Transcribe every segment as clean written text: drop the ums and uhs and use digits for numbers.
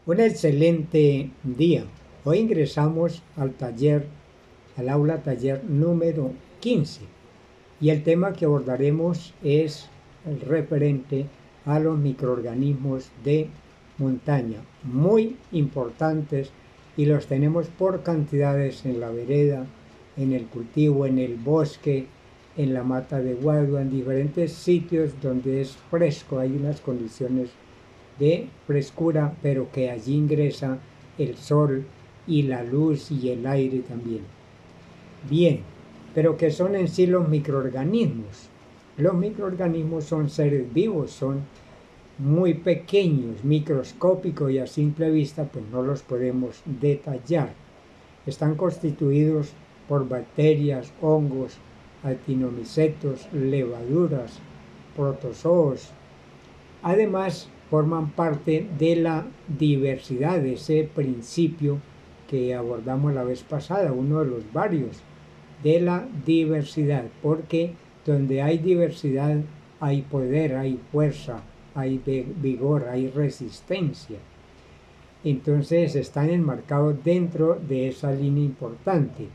Un excelente día. Hoy ingresamos al aula taller número 15 y el tema que abordaremos es el referente a los microorganismos de montaña, muy importantes, y los tenemos por cantidades en la vereda, en el cultivo, en el bosque, en la mata de guadua, en diferentes sitios donde es fresco, hay unas condiciones de frescura, pero que allí ingresa el sol y la luz y el aire también. Bien, pero ¿qué son en sí los microorganismos? Los microorganismos son seres vivos, son muy pequeños, microscópicos, y a simple vista pues no los podemos detallar. Están constituidos por bacterias, hongos, actinomicetos, levaduras, protozoos. Además, forman parte de la diversidad, de ese principio que abordamos la vez pasada, uno de los varios, de la diversidad, porque donde hay diversidad hay poder, hay fuerza, hay vigor, hay resistencia. Entonces están enmarcados dentro de esa línea importante.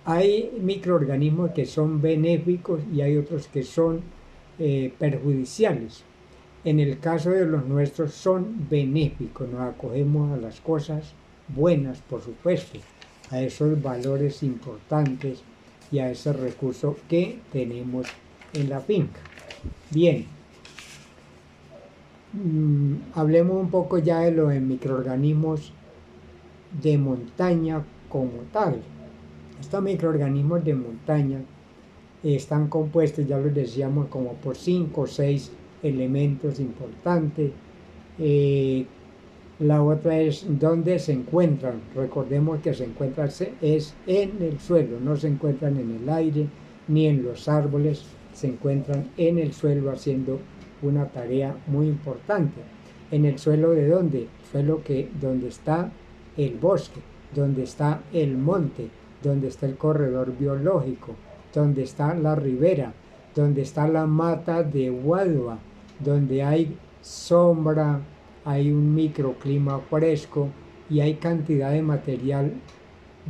Hay microorganismos que son benéficos y hay otros que son perjudiciales. En el caso de los nuestros son benéficos, nos acogemos a las cosas buenas, por supuesto, a esos valores importantes y a ese recurso que tenemos en la finca. Bien, hablemos un poco ya de los microorganismos de montaña como tal. Estos microorganismos de montaña están compuestos, ya los decíamos, como por 5 o 6 elementos importantes. La otra es dónde se encuentran. Recordemos que se encuentran es en el suelo, no se encuentran en el aire ni en los árboles, se encuentran en el suelo haciendo una tarea muy importante. ¿En el suelo de dónde? Suelo donde está el bosque, donde está el monte, donde está el corredor biológico, donde está la ribera, donde está la mata de guadua, donde hay sombra, hay un microclima fresco y hay cantidad de material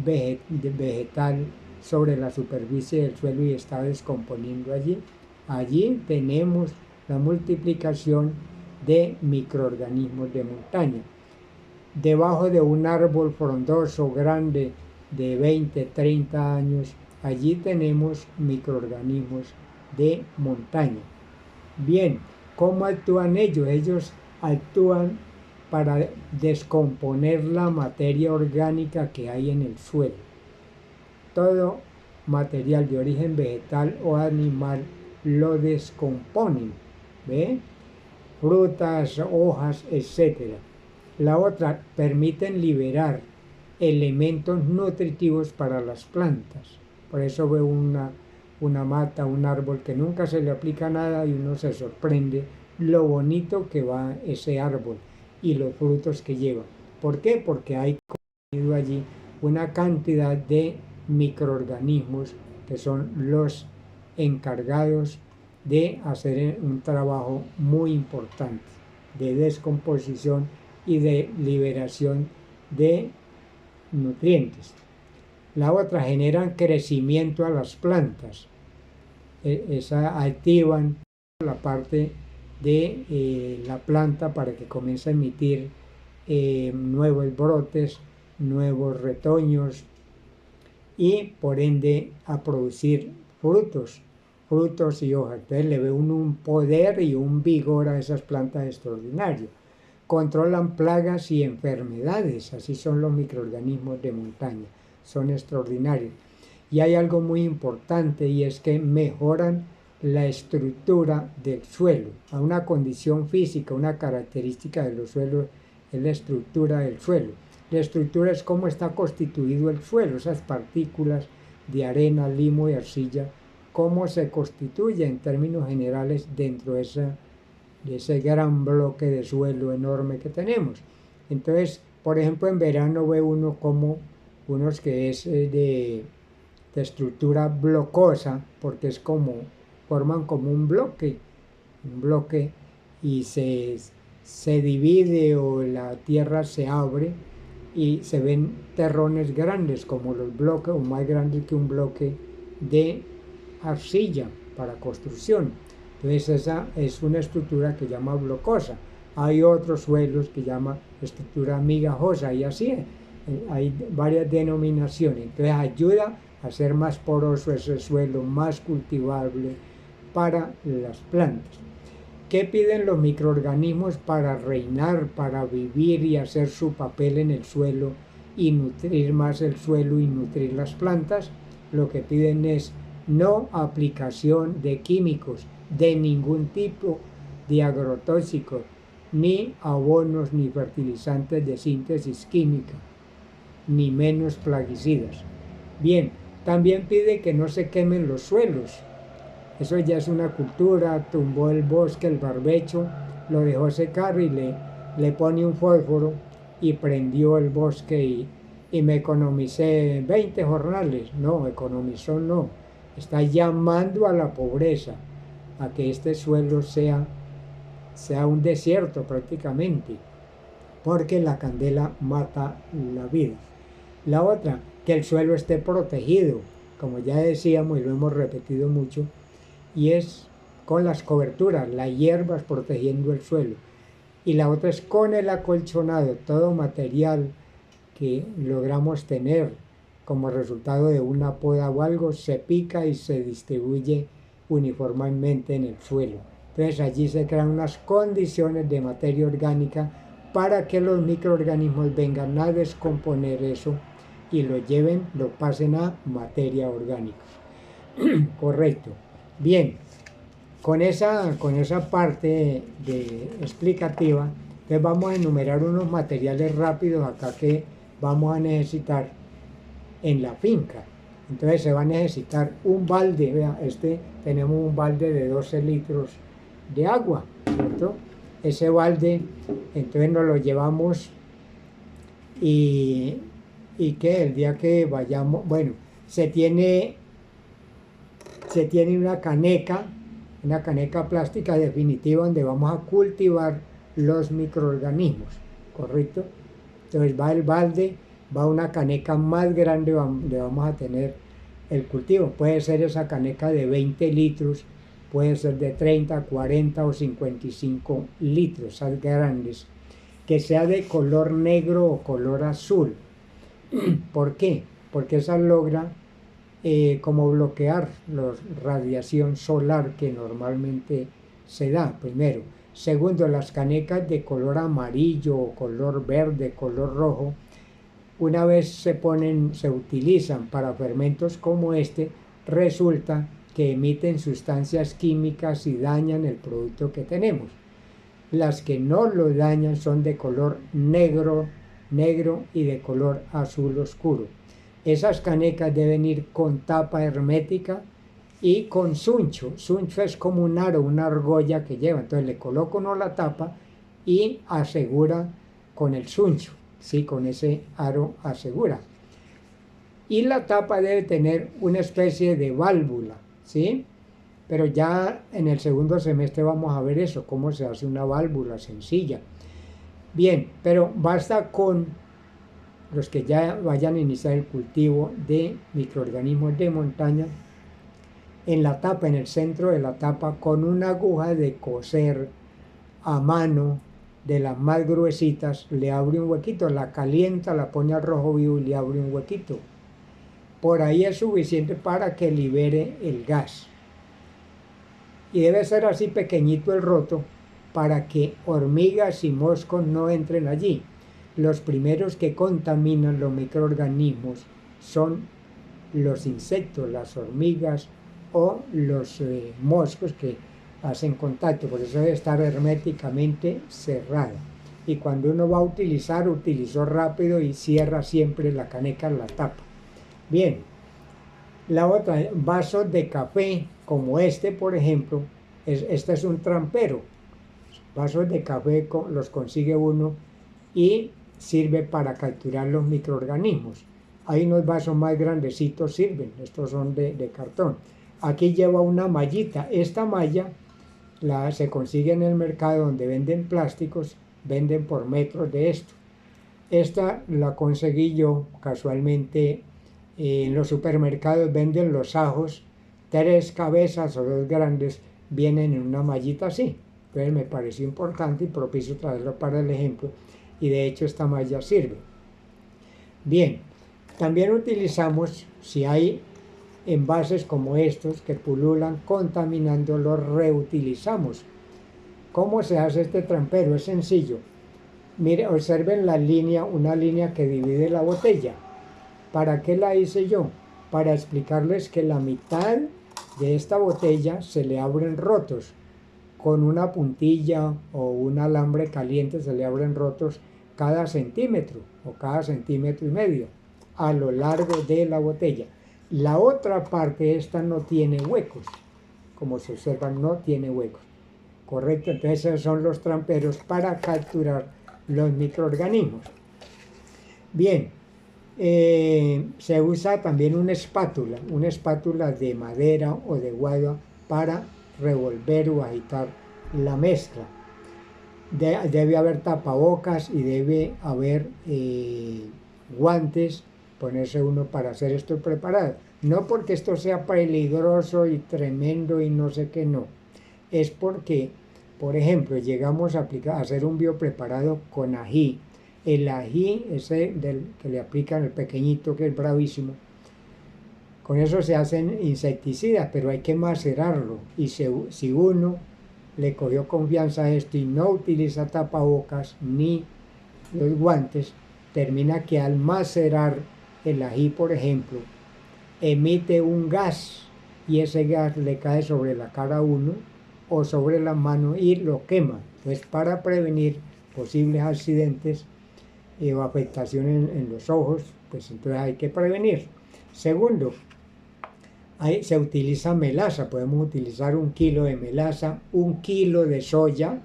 vegetal sobre la superficie del suelo y está descomponiendo allí. Allí tenemos la multiplicación de microorganismos de montaña. Debajo de un árbol frondoso grande de 20, 30 años, allí tenemos microorganismos de montaña. Bien, ¿cómo actúan ellos? Ellos actúan para descomponer la materia orgánica que hay en el suelo. Todo material de origen vegetal o animal lo descomponen, ¿ve? Frutas, hojas, etc. La otra, permiten liberar elementos nutritivos para las plantas. Por eso veo una mata, un árbol que nunca se le aplica nada y uno se sorprende lo bonito que va ese árbol y los frutos que lleva. ¿Por qué? Porque hay contenido allí una cantidad de microorganismos que son los encargados de hacer un trabajo muy importante de descomposición y de liberación de nutrientes. La otra, generan crecimiento a las plantas. Esa activan la parte de la planta para que comience a emitir nuevos brotes, nuevos retoños y por ende a producir frutos y hojas. Entonces le ve un poder y un vigor a esas plantas extraordinario. Controlan plagas y enfermedades, así son los microorganismos de montaña, son extraordinarios. Y hay algo muy importante y es que mejoran la estructura del suelo. A una condición física, una característica de los suelos es la estructura del suelo. La estructura es cómo está constituido el suelo, esas partículas de arena, limo y arcilla, cómo se constituye en términos generales dentro de ese gran bloque de suelo enorme que tenemos. Entonces, por ejemplo, en verano ve uno como unos que es de estructura blocosa, porque forman como un bloque y se se divide o la tierra se abre y se ven terrones grandes como los bloques o más grandes que un bloque de arcilla para construcción. Entonces esa es una estructura que llama blocosa. Hay otros suelos que llama estructura migajosa y así hay varias denominaciones. Entonces ayuda a hacer más poroso ese suelo, más cultivable para las plantas. ¿Qué piden los microorganismos para reinar, para vivir y hacer su papel en el suelo y nutrir más el suelo y nutrir las plantas? Lo que piden es no aplicación de químicos de ningún tipo, de agrotóxicos, ni abonos ni fertilizantes de síntesis química, ni menos plaguicidas. Bien, también pide que no se quemen los suelos. Eso ya es una cultura, tumbó el bosque, el barbecho, lo dejó secar y le pone un fósforo y prendió el bosque y me economicé 20 jornales. No, economizó no. Está llamando a la pobreza, a que este suelo sea un desierto prácticamente, porque la candela mata la vida. La otra, que el suelo esté protegido, como ya decíamos y lo hemos repetido mucho, y es con las coberturas, las hierbas protegiendo el suelo. Y la otra es con el acolchonado, todo material que logramos tener como resultado de una poda o algo, se pica y se distribuye uniformemente en el suelo. Entonces allí se crean unas condiciones de materia orgánica para que los microorganismos vengan a descomponer eso y lo lleven, lo pasen a materia orgánica. Correcto. Bien, con esa parte explicativa, entonces vamos a enumerar unos materiales rápidos acá que vamos a necesitar en la finca. Entonces se va a necesitar un balde, vea, tenemos un balde de 12 litros de agua, ¿cierto? Ese balde, entonces nos lo llevamos y que el día que vayamos, bueno, se tiene una caneca plástica definitiva donde vamos a cultivar los microorganismos, ¿correcto? Entonces va el balde, va una caneca más grande donde vamos a tener el cultivo. Puede ser esa caneca de 20 litros, puede ser de 30, 40 o 55 litros, esas grandes, que sea de color negro o color azul. ¿Por qué? Porque esa logra como bloquear la radiación solar que normalmente se da, primero. Segundo, las canecas de color amarillo o color verde, color rojo, una vez se utilizan para fermentos como este, resulta que emiten sustancias químicas y dañan el producto que tenemos. Las que no lo dañan son de color negro y de color azul oscuro. Esas canecas deben ir con tapa hermética y con suncho. Suncho es como un aro, una argolla que lleva. Entonces le coloco uno la tapa y asegura con el suncho. Sí, con ese aro asegura. Y la tapa debe tener una especie de válvula, ¿sí? Pero ya en el segundo semestre vamos a ver eso, cómo se hace una válvula sencilla. Bien, pero basta con los que ya vayan a iniciar el cultivo de microorganismos de montaña, en la tapa, en el centro de la tapa, con una aguja de coser a mano, de las más gruesitas, le abre un huequito, la calienta, la pone al rojo vivo y le abre un huequito. Por ahí es suficiente para que libere el gas. Y debe ser así pequeñito el roto para que hormigas y moscos no entren allí. Los primeros que contaminan los microorganismos son los insectos, las hormigas o los moscos que hacen contacto, por eso debe estar herméticamente cerrada. Y cuando uno va a utilizó rápido y cierra siempre la caneca en la tapa. Bien, la otra, vasos de café, como este por ejemplo, este es un trampero. Vasos de café los consigue uno y sirve para capturar los microorganismos. Hay unos vasos más grandecitos sirven, estos son de cartón. Aquí lleva una mallita, esta malla se consigue en el mercado donde venden plásticos, venden por metros de esto. Esta la conseguí yo casualmente en los supermercados, venden los ajos, 3 cabezas o 2 grandes, vienen en una mallita así. Entonces me pareció importante y propicio traerlo para el ejemplo, y de hecho esta malla sirve. Bien, también utilizamos, si hay envases como estos que pululan contaminando, los reutilizamos. ¿Cómo se hace este trampero? Es sencillo. Mire, observen la línea, una línea que divide la botella. ¿Para qué la hice yo? Para explicarles que la mitad de esta botella se le abren rotos. Con una puntilla o un alambre caliente se le abren rotos cada centímetro o cada centímetro y medio a lo largo de la botella. La otra parte, esta no tiene huecos. Como se observa, no tiene huecos. Correcto, entonces esos son los tramperos para capturar los microorganismos. Bien, se usa también una espátula de madera o de guayaba para revolver o agitar la mezcla. Debe haber tapabocas y debe haber guantes, ponerse uno para hacer esto preparado. No porque esto sea peligroso y tremendo y no sé qué, no. Es porque, por ejemplo, llegamos a hacer un biopreparado con ají. El ají, ese que le aplican el pequeñito, que es bravísimo, con eso se hacen insecticidas, pero hay que macerarlo. Y si uno le cogió confianza a esto y no utiliza tapabocas ni los guantes, termina que al macerar el ají, por ejemplo, emite un gas, y ese gas le cae sobre la cara a uno o sobre la mano y lo quema. Entonces, para prevenir posibles accidentes o afectaciones en los ojos, pues entonces hay que prevenir. Segundo, se utiliza melaza. Podemos utilizar 1 kilo de melaza, 1 kilo de soya,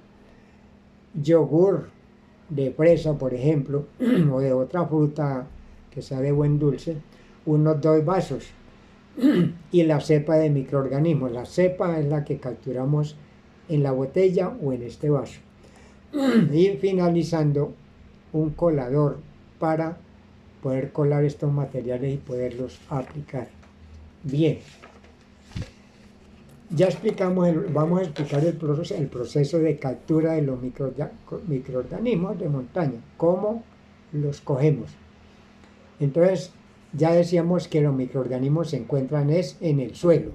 yogur de fresa, por ejemplo, o de otra fruta que sea de buen dulce, unos 2 vasos, y la cepa de microorganismos. La cepa es la que capturamos en la botella o en este vaso. Y finalizando, un colador para poder colar estos materiales y poderlos aplicar. Bien, ya explicamos, vamos a explicar el proceso de captura de los microorganismos de montaña, cómo los cogemos. Entonces, ya decíamos que los microorganismos se encuentran en el suelo,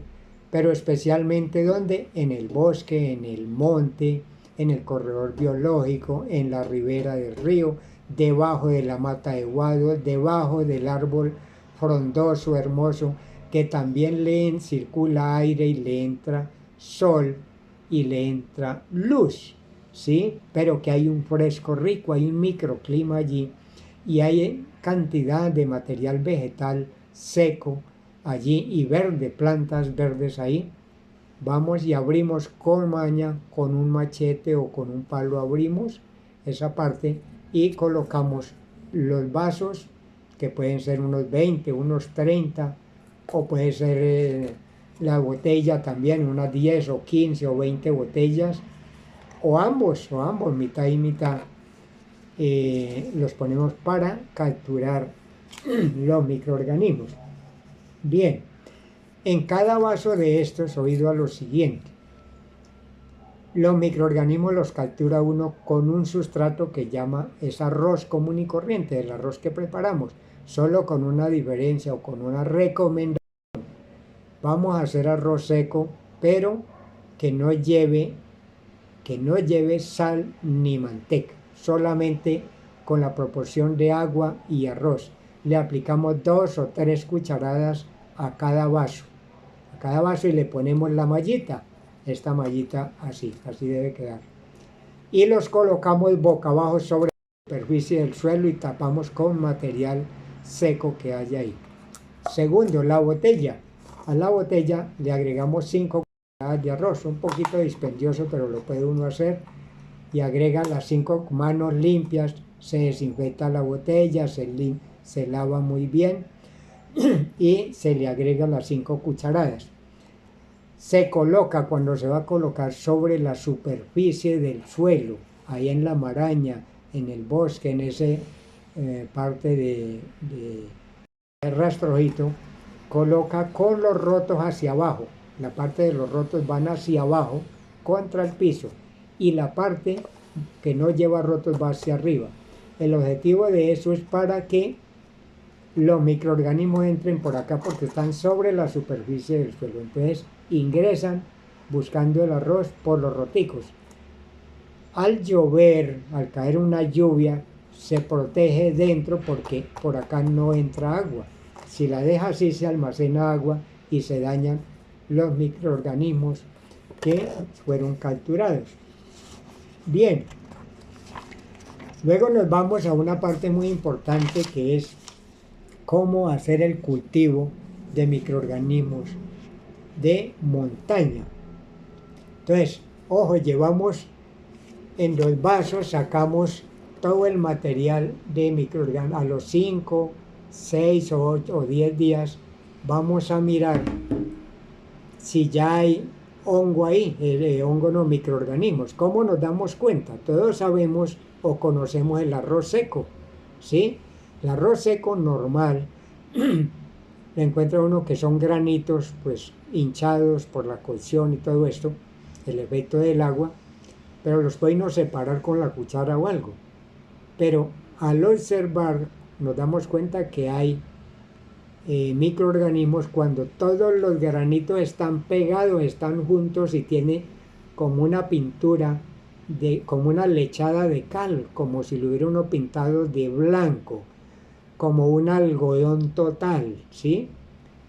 pero especialmente ¿dónde? En el bosque, en el monte, en el corredor biológico, en la ribera del río, debajo de la mata de guado, debajo del árbol frondoso, hermoso, que también le circula aire y le entra sol y le entra luz, ¿sí? Pero que hay un fresco rico, hay un microclima allí, y hay cantidad de material vegetal seco allí y verde, plantas verdes ahí. Vamos y abrimos con maña, con un machete o con un palo abrimos esa parte y colocamos los vasos, que pueden ser unos 20, unos 30, o puede ser la botella también, unas 10 o 15 o 20 botellas, o ambos, mitad y mitad. Los ponemos para capturar los microorganismos. Bien, en cada vaso de estos, oído a lo siguiente: los microorganismos los captura uno con un sustrato que es arroz común y corriente, el arroz que preparamos, solo con una diferencia o con una recomendación. Vamos a hacer arroz seco, pero que no lleve sal ni manteca, solamente con la proporción de agua y arroz. Le aplicamos 2 o 3 cucharadas a cada vaso, y le ponemos la mallita, esta mallita así debe quedar. Y los colocamos boca abajo sobre la superficie del suelo y tapamos con material seco que haya ahí. Segundo, la botella. A la botella le agregamos 5 cucharadas de arroz, un poquito dispendioso, pero lo puede uno hacer, y agrega las 5 manos limpias, se desinfecta la botella, se lava muy bien y se le agrega las 5 cucharadas. se coloca cuando se va a colocar sobre la superficie del suelo, ahí en la maraña, en el bosque, en ese parte de rastrojito, coloca con los rotos hacia abajo. La parte de los rotos van hacia abajo contra el piso y la parte que no lleva rotos va hacia arriba. El objetivo de eso es para que los microorganismos entren por acá porque están sobre la superficie del suelo. Entonces ingresan buscando el arroz por los roticos. Al llover, al caer una lluvia, se protege dentro porque por acá no entra agua. Si la deja así, se almacena agua y se dañan los microorganismos que fueron capturados. Bien, luego nos vamos a una parte muy importante que es cómo hacer el cultivo de microorganismos de montaña. Entonces, ojo, llevamos en los vasos, sacamos todo el material de microorganismos. A los 5, 6 o 8 o 10 días vamos a mirar si ya hay hongo ahí, hongo no, microorganismos. ¿Cómo nos damos cuenta? Todos sabemos o conocemos el arroz seco, ¿sí? El arroz seco normal, le encuentra uno que son granitos, pues hinchados por la cocción y todo esto, el efecto del agua, pero los puede uno separar con la cuchara o algo. Pero al observar nos damos cuenta que hay microorganismos cuando todos los granitos están pegados, están juntos y tiene como una pintura, como una lechada de cal, como si lo hubiera uno pintado de blanco, como un algodón total, ¿sí?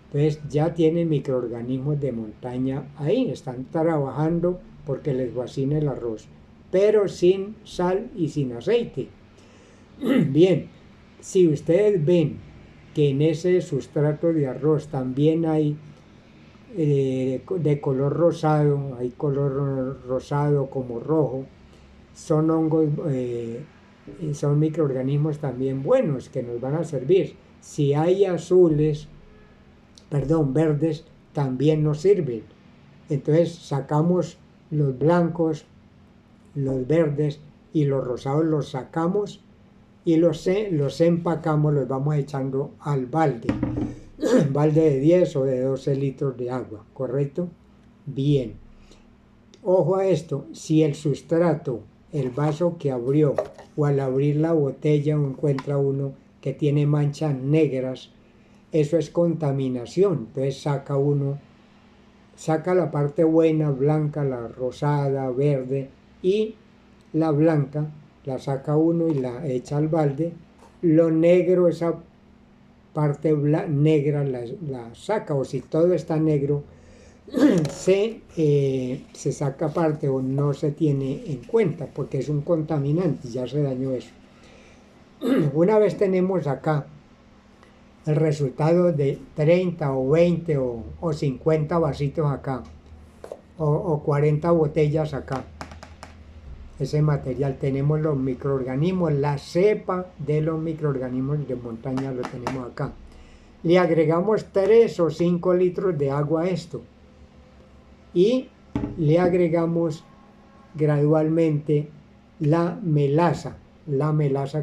Entonces ya tienen microorganismos de montaña ahí, están trabajando porque les fascina el arroz, pero sin sal y sin aceite. Bien, si ustedes ven que en ese sustrato de arroz también hay de color rosado, hay color rosado como rojo, son hongos, son microorganismos también buenos que nos van a servir. Si hay azules, perdón, verdes, también nos sirven. Entonces sacamos los blancos, los verdes y los rosados los sacamos y los empacamos, los vamos echando al balde, balde de 10 o de 12 litros de agua, ¿correcto? Bien, ojo a esto, si el sustrato, el vaso que abrió o al abrir la botella encuentra uno que tiene manchas negras, eso es contaminación. Entonces saca la parte buena, blanca, la rosada, verde, y la blanca la saca uno y la echa al balde. Lo negro, esa parte negra la saca, o si todo está negro, se saca aparte o no se tiene en cuenta porque es un contaminante, ya se dañó eso. Una vez tenemos acá el resultado de 30 o 20 o 50 vasitos acá, o 40 botellas acá, ese material, tenemos los microorganismos, la cepa de los microorganismos de montaña lo tenemos acá. Le agregamos 3 o 5 litros de agua a esto y le agregamos gradualmente la melaza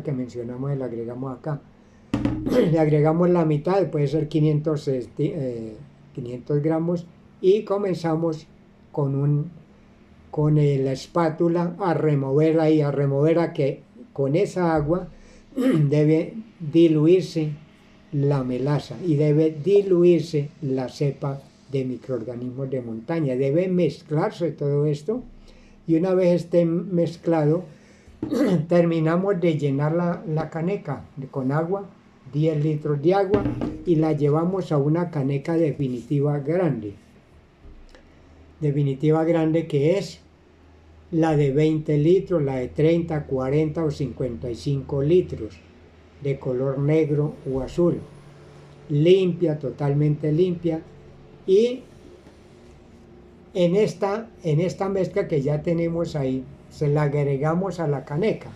que mencionamos, le agregamos acá. Le agregamos la mitad, puede ser 500 gramos, y comenzamos con la espátula a remover ahí, a que con esa agua debe diluirse la melaza y debe diluirse la cepa de microorganismos de montaña. Debe mezclarse todo esto y una vez esté mezclado, terminamos de llenar la caneca con agua, 10 litros de agua, y la llevamos a una caneca definitiva grande que es la de 20 litros, la de 30, 40 o 55 litros, de color negro o azul, limpia, totalmente limpia. Y en esta mezcla que ya tenemos ahí, se la agregamos a la caneca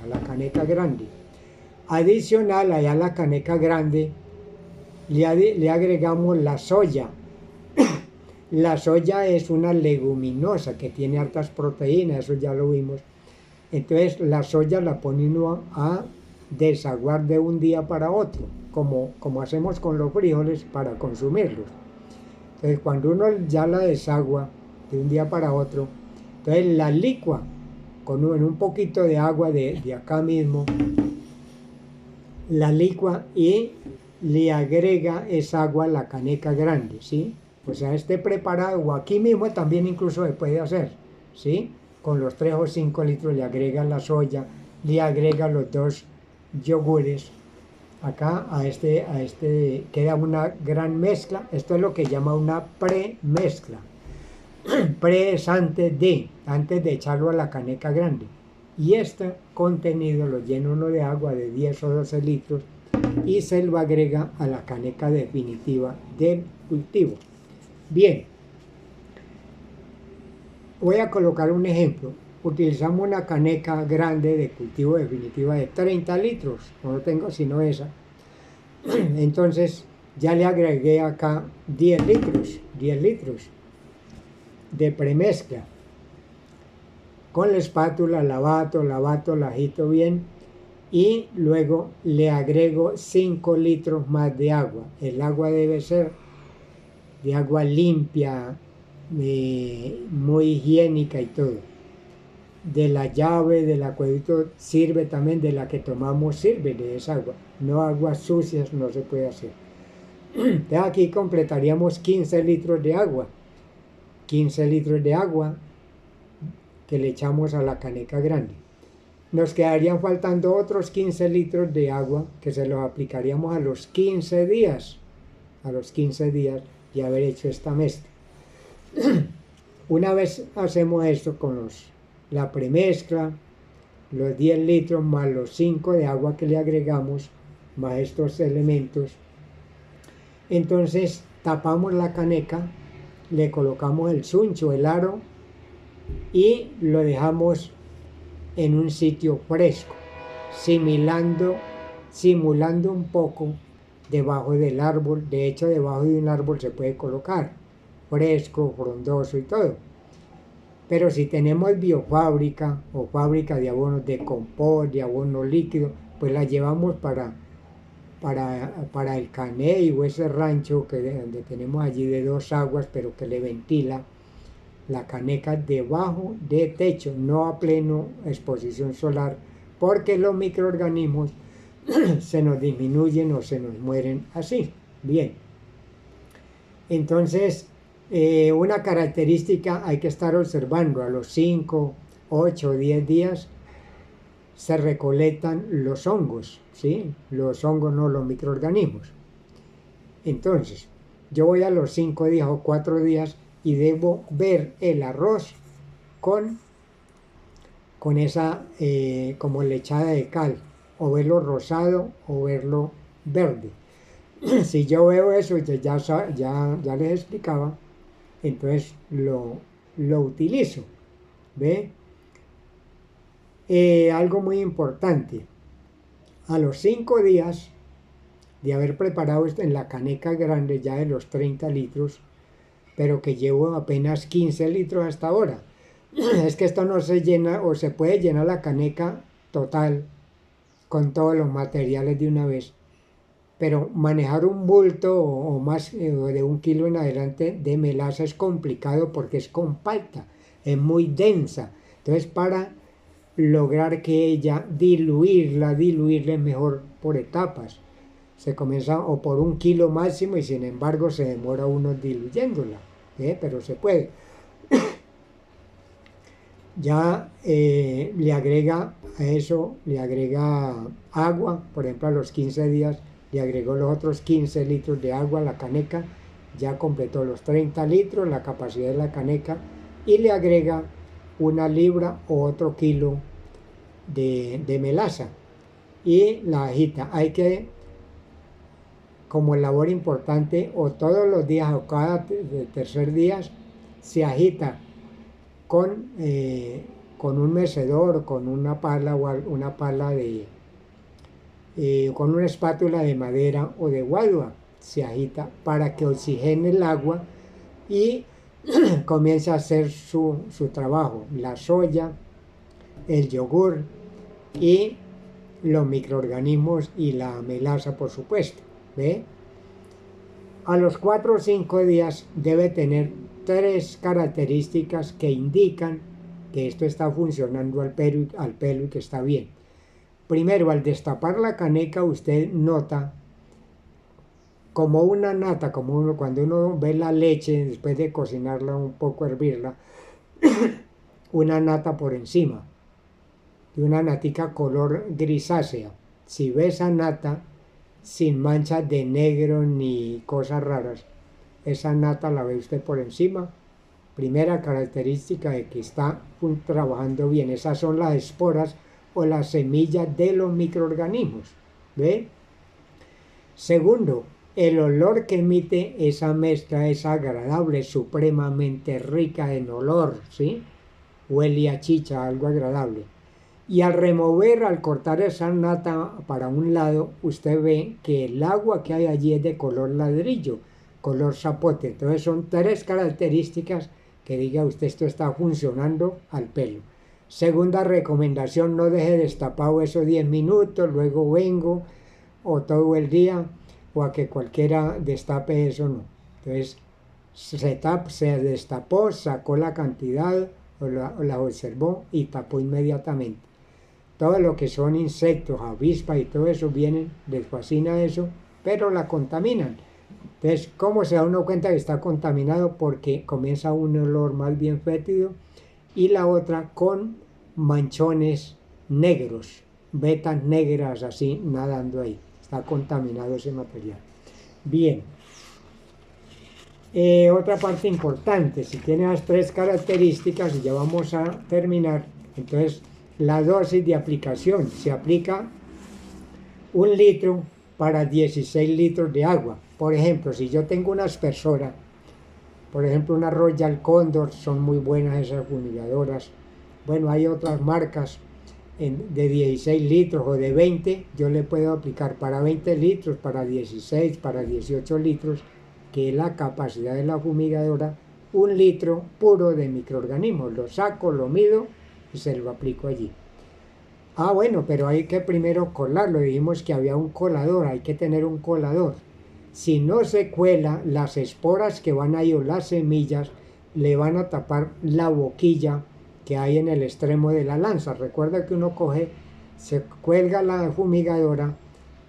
grande. Adicional, allá a la caneca grande le agregamos la soya. La soya es una leguminosa que tiene hartas proteínas, eso ya lo vimos. Entonces la soya la pone uno a desaguar de un día para otro, como hacemos con los frijoles para consumirlos. Entonces cuando uno ya la desagua de un día para otro, entonces la licua en un poquito de agua de acá mismo, la licua y le agrega esa agua a la caneca grande, ¿sí? O sea, este preparado, o aquí mismo también incluso se puede hacer, ¿sí? Con los 3 o 5 litros le agrega la soya, le agrega los 2 yogures. Acá a este queda una gran mezcla. Esto es lo que llama una premezcla. Pre es antes de echarlo a la caneca grande. Y este contenido lo llena uno de agua de 10 o 12 litros y se lo agrega a la caneca definitiva del cultivo. Bien, voy a colocar un ejemplo. Utilizamos una caneca grande de cultivo definitiva de 30 litros, no tengo sino esa. Entonces ya le agregué acá 10 litros de premezcla. Con la espátula la bato, la agito bien y luego le agrego 5 litros más de agua. El agua debe ser de agua limpia, muy higiénica y todo. De la llave, del acueducto sirve también, de la que tomamos sirve de esa agua. No aguas sucias no se puede hacer. Entonces aquí completaríamos 15 litros de agua. 15 litros de agua que le echamos a la caneca grande. Nos quedarían faltando otros 15 litros de agua que se los aplicaríamos a los 15 días. A los 15 días de haber hecho esta mezcla. Una vez hacemos esto con la premezcla, los 10 litros más los 5 de agua que le agregamos, más estos elementos, entonces tapamos la caneca, le colocamos el suncho, el aro, y lo dejamos en un sitio fresco, simulando un poco debajo del árbol. De hecho, debajo de un árbol se puede colocar, fresco, frondoso y todo. Pero si tenemos biofábrica o fábrica de abonos de compost, de abono líquido, pues la llevamos para el caney o ese rancho donde tenemos allí de 2 aguas, pero que le ventila la caneca debajo de techo, no a pleno exposición solar, porque los microorganismos se nos disminuyen o se nos mueren así. Bien, entonces una característica hay que estar observando: a los 5, 8 o 10 días se recolectan los hongos, ¿sí? Los hongos, no los microorganismos. Entonces, yo voy a los 5 días o 4 días y debo ver el arroz con esa como lechada de cal, o verlo rosado o verlo verde. Si yo veo eso, ya les explicaba, entonces lo utilizo. ¿Ve? Algo muy importante: a los 5 días de haber preparado esto en la caneca grande ya de los 30 litros, pero que llevo apenas 15 litros hasta ahora, es que esto no se llena, o se puede llenar la caneca total con todos los materiales de una vez, pero manejar un bulto o más de 1 kilo en adelante de melaza es complicado porque es compacta, es muy densa. Entonces, para lograr que ella diluirla es mejor por etapas. Se comienza o por 1 kilo máximo y sin embargo se demora uno diluyéndola, pero se puede. Ya le agrega a eso, le agrega agua, por ejemplo a los 15 días le agregó los otros 15 litros de agua a la caneca, ya completó los 30 litros, la capacidad de la caneca, y le agrega 1 libra o otro kilo de melaza y la agita. Hay que, como labor importante, o todos los días o cada tercer día se agita con un mecedor, con una pala o una pala con una espátula de madera o de guadua, se agita para que oxigene el agua y comienza a hacer su trabajo. La soya, el yogur y los microorganismos y la melaza, por supuesto. ¿Ve? A los 4 o 5 días debe tener 3 características que indican que esto está funcionando al pelo y que está bien. Primero, al destapar la caneca usted nota como una nata, como cuando uno ve la leche después de cocinarla un poco, hervirla, una nata por encima, y una natica color grisácea. Si ve esa nata sin manchas de negro ni cosas raras, esa nata la ve usted por encima. Primera característica de que está trabajando bien. Esas son las esporas o las semillas de los microorganismos. ¿Ve? Segundo, el olor que emite esa mezcla es agradable, supremamente rica en olor, ¿sí? Huele a chicha, algo agradable. Y al remover, al cortar esa nata para un lado, usted ve que el agua que hay allí es de color ladrillo, color zapote. Entonces son 3 características que diga usted esto está funcionando al pelo. Segunda recomendación, no deje destapado esos 10 minutos, luego vengo, o todo el día, o a que cualquiera destape eso, no. Entonces se destapó, sacó la cantidad, o la observó y tapó inmediatamente. Todo lo que son insectos, avispas y todo eso vienen, les fascina eso, pero la contaminan. Entonces, ¿cómo se da uno cuenta que está contaminado? Porque comienza un olor más bien fétido, y la otra con manchones negros, vetas negras así nadando ahí. Está contaminado ese material. Bien. Otra parte importante, si tiene las 3 características, y ya vamos a terminar, entonces la dosis de aplicación. Se aplica 1 litro para 16 litros de agua. Por ejemplo, si yo tengo una aspersora, por ejemplo una Royal Condor, son muy buenas esas fumigadoras. Bueno, hay otras marcas de 16 litros o de 20, yo le puedo aplicar para 20 litros, para 16, para 18 litros, que es la capacidad de la fumigadora, 1 litro puro de microorganismos. Lo saco, lo mido y se lo aplico allí. Bueno, pero hay que primero colarlo. Dijimos que había un colador, hay que tener un colador. Si no se cuela, las esporas que van ahí o las semillas le van a tapar la boquilla que hay en el extremo de la lanza. Recuerda que uno coge, se cuelga la fumigadora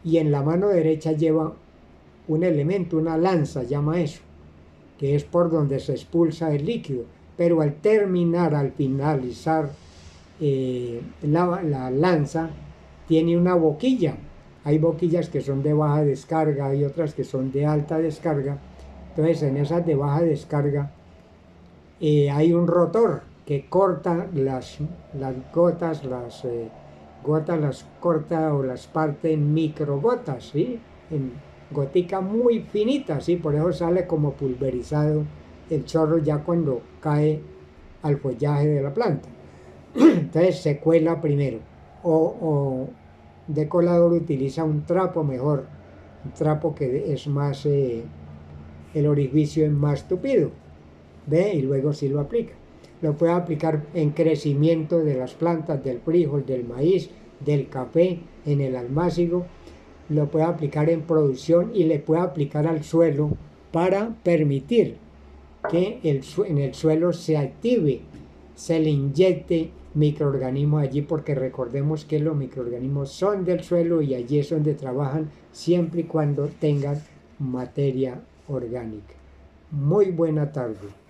y en la mano derecha lleva un elemento, una lanza, llama eso, que es por donde se expulsa el líquido. Pero al finalizar la lanza, tiene una boquilla. Hay boquillas que son de baja descarga, hay otras que son de alta descarga. Entonces en esas de baja descarga hay un rotor que corta las gotas, las corta o las parte en microgotas, ¿sí? En gotica muy finita, ¿sí? Por eso sale como pulverizado el chorro ya cuando cae al follaje de la planta. Entonces se cuela primero, o de colador utiliza un trapo mejor, un trapo que es más, el orificio es más tupido, ¿ve? Y luego sí lo aplica. Lo puede aplicar en crecimiento de las plantas, del frijol, del maíz, del café, en el almácigo. Lo puede aplicar en producción y le puede aplicar al suelo para permitir que en el suelo se active, se le inyecte microorganismos allí, porque recordemos que los microorganismos son del suelo y allí es donde trabajan siempre y cuando tengan materia orgánica. Muy buena tarde.